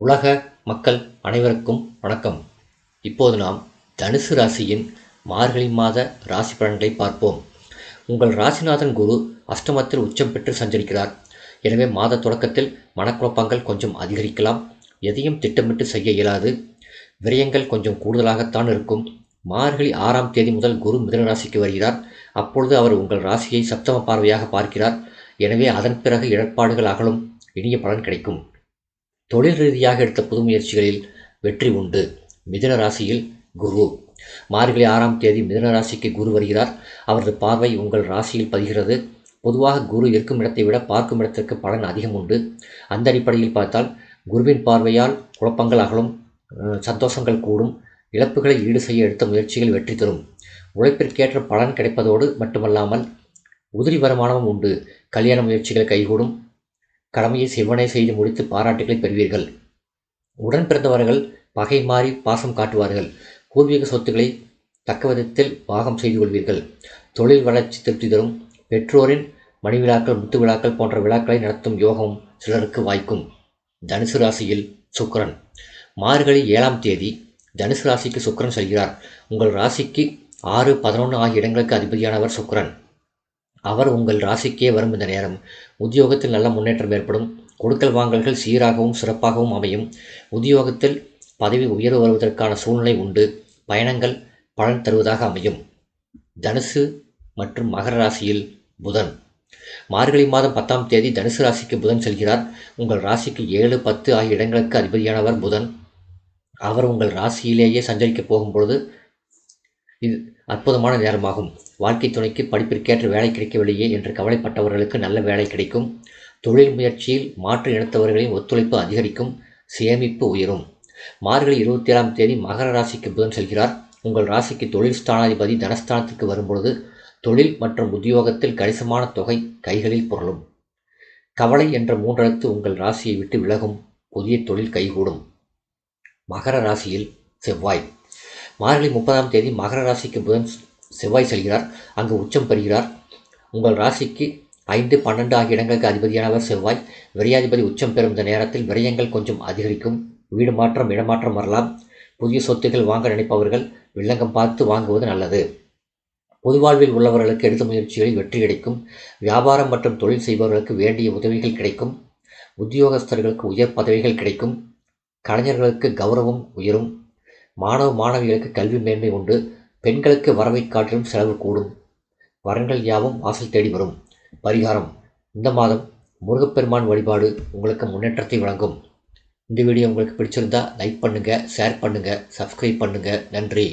உலக மக்கள் அனைவருக்கும் வணக்கம். இப்போது நாம் தனுசு ராசியின் மார்கழி மாத ராசி பலன்களை பார்ப்போம். உங்கள் ராசிநாதன் குரு அஷ்டமத்தில் உச்சம் பெற்று சஞ்சரிக்கிறார். எனவே மாத தொடக்கத்தில் மனக்குழப்பங்கள் கொஞ்சம் அதிகரிக்கலாம். எதையும் திட்டமிட்டு செய்ய இயலாது. விரயங்கள் கொஞ்சம் கூடுதலாகத்தான் இருக்கும். மார்கழி 6ஆம் தேதி முதல் குரு மிதுன ராசிக்கு வருகிறார். அப்பொழுது அவர் உங்கள் ராசியை சப்தம பார்வையாக பார்க்கிறார். எனவே அதன் பிறகு இடர்பாடுகள் அகலும், இனிய பலன் கிடைக்கும். தொழில் ரீதியாக எடுத்த புது முயற்சிகளில் வெற்றி உண்டு. மிதுன ராசியில் குரு. மார்கழி 6ஆம் தேதி மிதுன ராசிக்கு குரு வருகிறார். அவரது பார்வை உங்கள் ராசியில் பதிகிறது. பொதுவாக குரு இருக்கும் இடத்தை விட பார்க்கும் இடத்திற்கு பலன் அதிகம் உண்டு. அந்த அடிப்படையில் பார்த்தால் குருவின் பார்வையால் குழப்பங்கள் அகலும், சந்தோஷங்கள் கூடும். இழப்புகளை ஈடு செய்ய எடுத்த முயற்சிகள் வெற்றி தரும். உழைப்பிற்கேற்ற பலன் கிடைப்பதோடு மட்டுமல்லாமல் உதிரி வருமானமும் உண்டு. கல்யாண முயற்சிகள் கைகூடும். கடமையை செவ்வனே செய்து முடித்து பாராட்டுகளை பெறுவீர்கள். உடன் பிறந்தவர்கள் பகை மாறி பாசம் காட்டுவார்கள். பூர்வீக சொத்துக்களை தக்கவிதத்தில் பாகம் செய்து கொள்வீர்கள். தொழில் வளர்ச்சி திருப்தி தரும். பெற்றோரின் மணி விழாக்கள், முத்து விழாக்கள் போன்ற விழாக்களை நடத்தும் யோகம் சிலருக்கு வாய்க்கும். தனுசு ராசியில் சுக்கிரன். மார்கழி 7ஆம் தேதி தனுசு ராசிக்கு சுக்கிரன் செல்கிறார். உங்கள் ராசிக்கு 6, 11 ஆகிய இடங்களுக்கு அதிபதியானவர் சுக்கிரன். அவர் உங்கள் ராசிக்கே வரும் இந்த நேரம் உத்தியோகத்தில் நல்ல முன்னேற்றம் ஏற்படும். கொடுக்கல் வாங்கல்கள் சீராகவும் சிறப்பாகவும் அமையும். உத்தியோகத்தில் பதவி உயர்வு வருவதற்கான சூழ்நிலை உண்டு. பயணங்கள் பலன் தருவதாக அமையும். தனுசு மற்றும் மகர ராசியில் புதன். மார்கழி மாதம் 10ஆம் தேதி தனுசு ராசிக்கு புதன் செல்கிறார். உங்கள் ராசிக்கு 7, 10 ஆகிய இடங்களுக்கு அதிபதியானவர் புதன். அவர் உங்கள் ராசியிலேயே சஞ்சரிக்கப் போகும்பொழுது இது அற்புதமான நேரமாகும். வாழ்க்கை துணைக்கு படிப்பிற்கேற்ற வேலை கிடைக்கவில்லையே என்று கவலைப்பட்டவர்களுக்கு நல்ல வேலை கிடைக்கும். தொழில் முயற்சியில் மாற்று இனத்தவர்களின் ஒத்துழைப்பு அதிகரிக்கும். சேமிப்பு உயரும். மார்கழி 27ஆம் தேதி மகர ராசிக்கு புதன் செல்கிறார். உங்கள் ராசிக்கு தொழில் ஸ்தானாதிபதி தனஸ்தானத்துக்கு வரும்பொழுது தொழில் மற்றும் உத்தியோகத்தில் கணிசமான தொகை கைகளில் புரளும். கவலை என்ற 3 எழுத்து உங்கள் ராசியை விட்டு விலகும். புதிய தொழில் கைகூடும். மகர ராசியில் செவ்வாய். மார்கழி 30ஆம் தேதி மகர ராசிக்கு புதன் செவ்வாய் செல்கிறார். அங்கு உச்சம் பெறுகிறார். உங்கள் ராசிக்கு 5, 12 ஆகிய இடங்களுக்கு அதிபதியானவர் செவ்வாய். விரையாதிபதி உச்சம் பெறும் இந்த நேரத்தில் விரயங்கள் கொஞ்சம் அதிகரிக்கும். வீடு மாற்றம், இடமாற்றம் வரலாம். புதிய சொத்துக்கள் வாங்க நினைப்பவர்கள் வில்லங்கம் பார்த்து வாங்குவது நல்லது. பொதுவாழ்வில் உள்ளவர்களுக்கு எடுத்த முயற்சிகளில் வெற்றி கிடைக்கும். வியாபாரம் மற்றும் தொழில் செய்பவர்களுக்கு வேண்டிய உதவிகள் கிடைக்கும். உத்தியோகஸ்தர்களுக்கு உயர் பதவிகள் கிடைக்கும். கலைஞர்களுக்கு கௌரவம் உயரும். மாணவ மாணவிகளுக்கு கல்வி மேன்மை உண்டு. பெண்களுக்கு வரவை காட்டிலும் செலவு கூடும். வரன்கள் யாவும் வாசல் தேடி வரும். பரிகாரம்: இந்த மாதம் முருகப்பெருமான் வழிபாடு உங்களுக்கு முன்னேற்றத்தை வழங்கும். இந்த வீடியோ உங்களுக்கு பிடிச்சிருந்தா லைக் பண்ணுங்கள், ஷேர் பண்ணுங்கள், சப்ஸ்கிரைப் பண்ணுங்கள். நன்றி.